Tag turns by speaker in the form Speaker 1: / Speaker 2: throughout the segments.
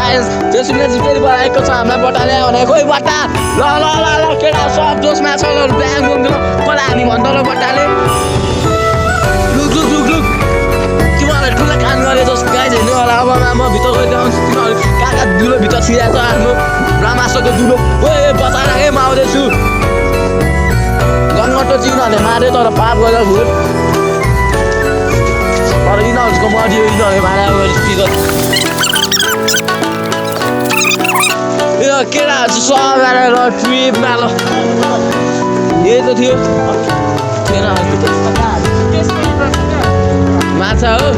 Speaker 1: guys त्यसले जितेर बनाएको छ हामीलाई बटाले भने खोइ बटा ल ल ल ल केटा सब जोसमा छ ल ब्याङ बुङ कला हामी भन्छ ल बटाले लुक लुक लुक लुक तिमीहरुले ठुलो कान गरे जस्तो गाइस हेर्नु होला अब म भित्र गइदिन्छु तिमीहरु काका दुलो भित्र छिरेछ आफ्नो ब्रह्मास्त्रको दुलो ओए बचाएर ए म आउँदैछु गनगटो चिनहरुले मारे तर पाप गरेर भुट तर यिनीहरुको मर्यो यिनीहरुले मारे स्पिकर यो केटाहरु सब आएर ट्रिपमा ल यही त थियो माछा हो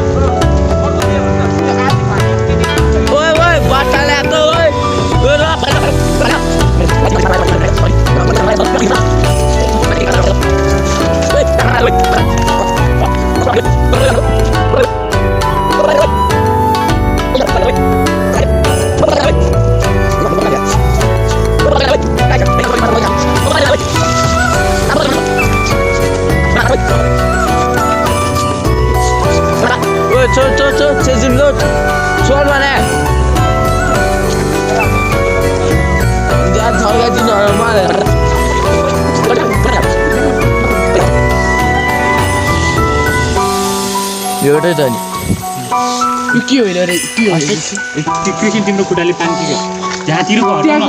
Speaker 1: ओए ओए बाटा ल्या त ओए Cho dừng luôn xuống vào nè ăn thôi cái gì nữa mà này यो चाहिँ छ नि
Speaker 2: के हो रे के हो एकैछिन तिम्रो खुट्टाले पानी के जहाँतिर हटाउनु